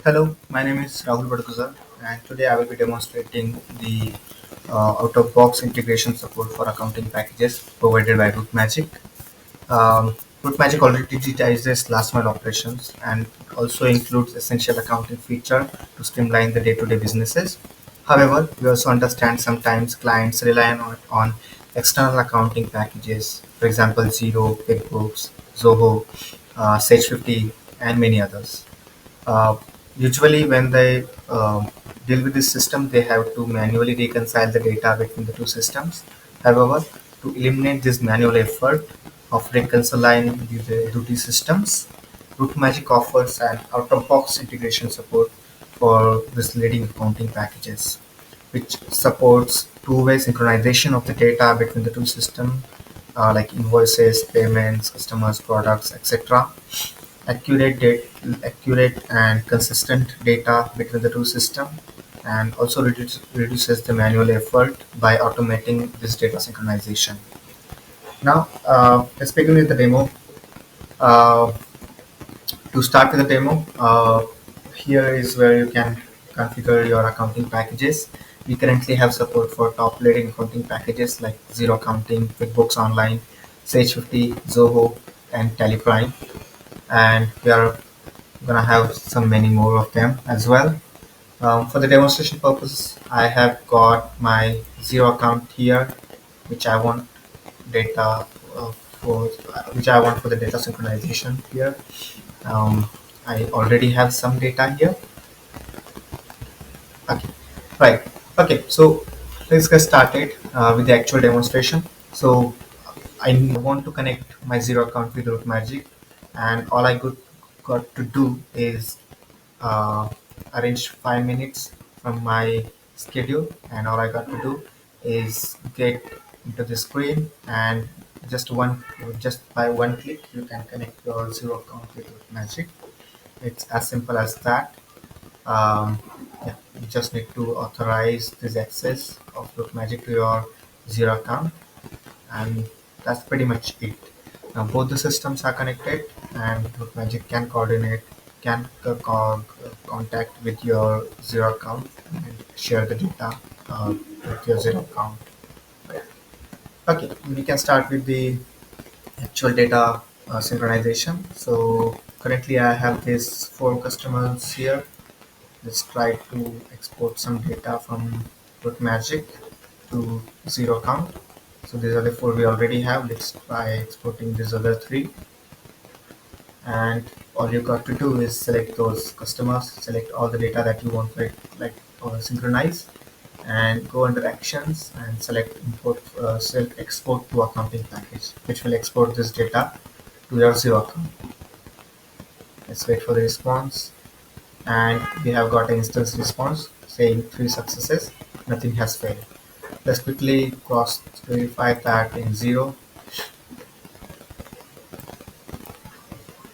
Hello, my name is Rahul, and today I will be demonstrating the out-of-box integration support for accounting packages provided by RouteMagic. RouteMagic already digitizes last mile operations and also includes essential accounting feature to streamline the day-to-day businesses. However, we also understand sometimes clients rely on external accounting packages, for example, Xero, QuickBooks, Zoho, Sage 50, and many others. Uh, Usually, when they deal with this system, they have to manually reconcile the data between the two systems. However, to eliminate this manual effort of reconciling the two systems, RouteMagic offers an out-of-box integration support for this leading accounting packages, which supports two-way synchronization of the data between the two systems, like invoices, payments, customers, products, etc. accurate date, accurate and consistent data between the two systems, and also reduces the manual effort by automating this data synchronization. Now, let's begin with the demo. Uh, to start with the demo, here is where you can configure your accounting packages. We currently have support for top leading accounting packages like Zero Accounting, QuickBooks Online, Sage 50, Zoho, and TelePrime. And we are gonna have some many more of them as well. For the demonstration purpose, I have got my Zero account here, which I want data for which I want for the data synchronization here. Um, I already have some data here. Okay, right. Okay, so let's get started with the actual demonstration. So I want to connect my Zero account with RouteMagic, and all I got to do is uh, arrange 5 minutes from my schedule, and all I got to do is get into the screen, and just by one click you can connect your Zero account with Magic. It's as simple as that. um, yeah, you just need to authorize this access of Magic to your Zero account, and that's pretty much it. Now both the systems are connected, and Magic can coordinate, can contact with your Zero account and share the data with your Zero account. Okay, we can start with the actual data synchronization. So currently I have these four customers here. Let's try to export some data from Magic to Zero account. So these are the four we already have. Let's try exporting these other three. And all you got to do is select those customers, select all the data that you want to synchronize, and go under actions and select import, select export to accounting package, which will export this data to your Zero account. Let's wait for the response, and we have got an instance response saying 3 successes, nothing has failed. Let's quickly cross verify that in Xero,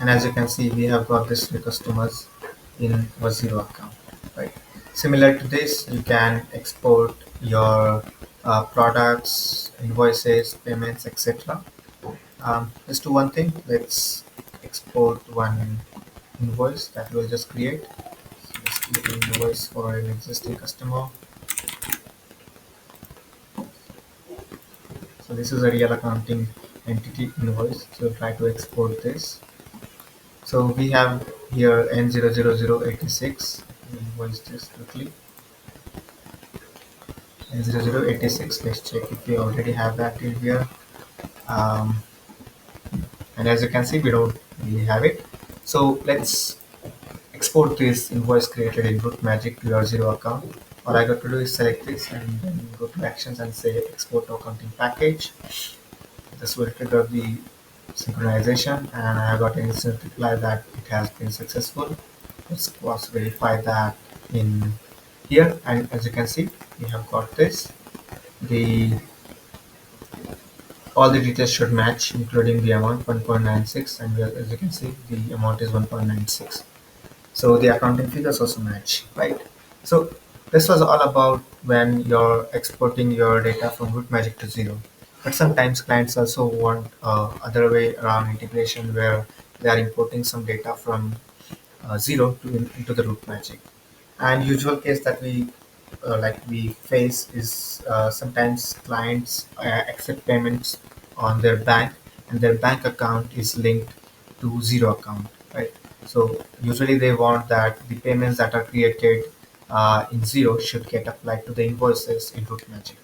and as you can see, we have got these three customers in our Xero account. Right. Similar to this, you can export your products, invoices, payments, etc. Let's do one thing. Let's export one invoice that we'll just create. So let's create an invoice for an existing customer. So this is a real accounting entity invoice. So we'll try to export this. So we have here N000086. Invoice this quickly. N0086. Let's check if we already have that in here. Um, and as you can see, we don't really have it. So let's export this invoice created in RouteMagic to your Xero account. All I got to do is select this and then go to actions and say export to accounting package. This will trigger the synchronization, and I got an instant reply that it has been successful. Let's cross verify that in here, and as you can see, we have got this. The all the details should match, including the amount 1.96, and as you can see, the amount is 1.96. So the accounting figures also match, right? So this was all about when you're exporting your data from RouteMagic to Xero. But sometimes clients also want other way around integration where they are importing some data from Xero into the RouteMagic. And usual case that we face is sometimes clients accept payments on their bank, and their bank account is linked to Xero account, right? So usually they want that the payments that are created in Xero should get applied to the invoices in RouteMagic.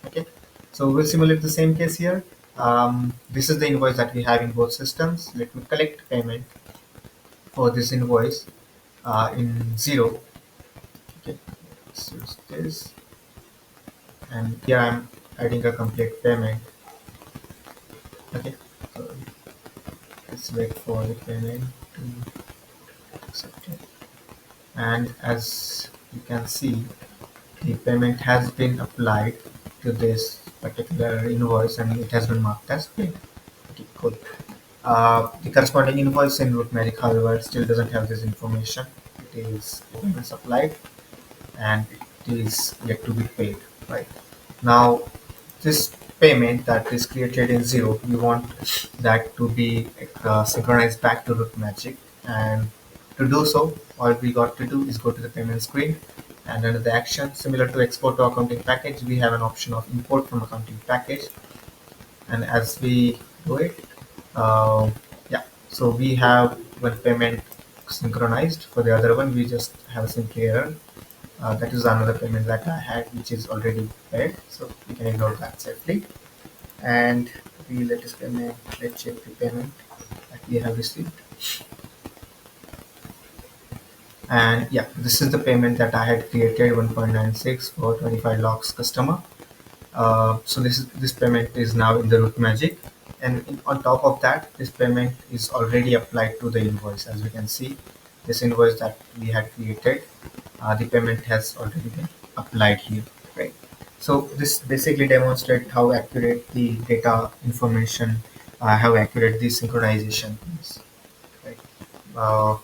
Okay, so we'll simulate the same case here. This is the invoice that we have in both systems. Let me collect payment for this invoice in Xero. Okay, let's use this, and here I'm adding a complete payment. Okay, so let's wait for the payment to accept it. And as you can see, the payment has been applied to this particular invoice and it has been marked as paid. Okay, cool. The corresponding invoice in RouteMagic, however, still doesn't have this information. It is payment supplied and it is yet to be paid, right? Now, this payment that is created in Xero, we want that to be synchronized back to RouteMagic. And to do so, all we got to do is go to the payment screen, and under the action, similar to export to accounting package, we have an option of import from accounting package. And as we do it, uh, yeah, so we have one payment synchronized. For the other one, we just have a simple error. That is another payment that I had, which is already paid, so we can ignore that safely. And the latest payment, let's check the payment that we have received. And yeah, this is the payment that I had created, 1.96 for 25 logs customer. So this payment is now in the RouteMagic, and on top of that, this payment is already applied to the invoice. As we can see, this invoice that we had created, the payment has already been applied here, right? So this basically demonstrates how accurate the data information, how accurate the synchronization is, right? Uh,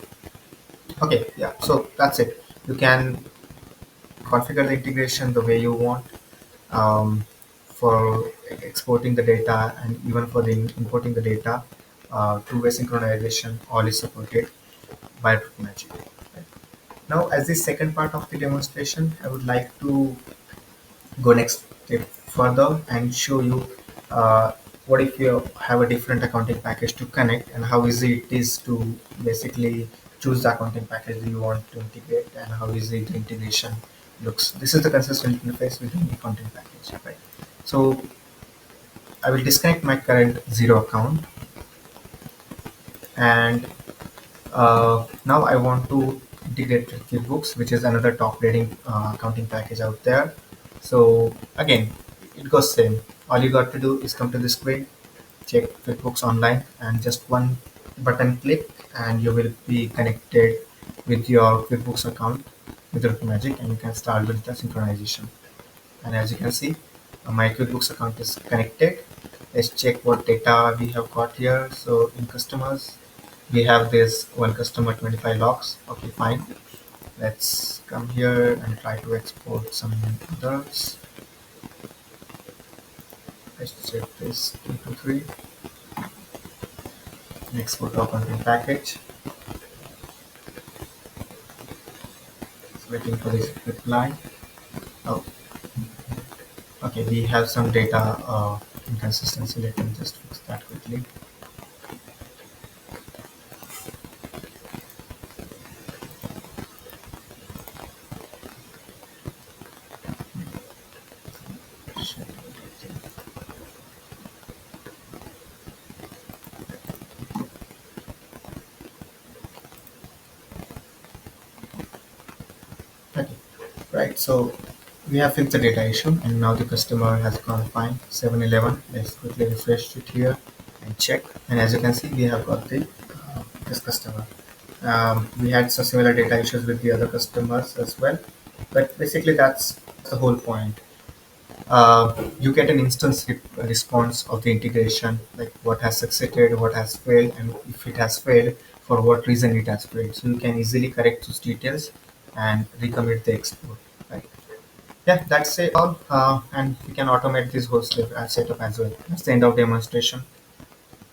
okay, yeah. So that's it. You can configure the integration the way you want, um, for exporting the data and even for the importing the data. Two-way synchronization all is supported by RouteMagic. Right? Now, as the second part of the demonstration, I would like to go next step further and show you what if you have a different accounting package to connect, and how easy it is to basically choose the accounting package that you want to integrate, and how easy the integration looks. This is the consistent interface with the accounting package, right? So I will disconnect my current Xero account, and now I want to integrate with QuickBooks, which is another top rating accounting package out there. So again, it goes same. All you got to do is come to the screen, check QuickBooks Online, and just one button click, and you will be connected with your QuickBooks account with RouteMagic, and you can start with the synchronization. And as you can see, my QuickBooks account is connected. Let's check what data we have got here. So in customers, we have this one customer, 25 logs. Okay, fine. Let's come here and try to export some others. Let's check this 223 and export to accounting package. It's waiting for this reply. Oh, okay, we have some data inconsistency. Let me just fix that quickly. Okay, right. So we have fixed the data issue, and now the customer has gone fine. 711. Let's quickly refresh it here and check. And as you can see, we have got the this customer. We had some similar data issues with the other customers as well, but basically that's the whole point. You get an instant response of the integration, like what has succeeded, what has failed, and if it has failed, for what reason it has failed. So you can easily correct those details and recommit the export. Right? Yeah, that's it all, and we can automate this whole setup as well. That's the end of demonstration.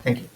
Thank you.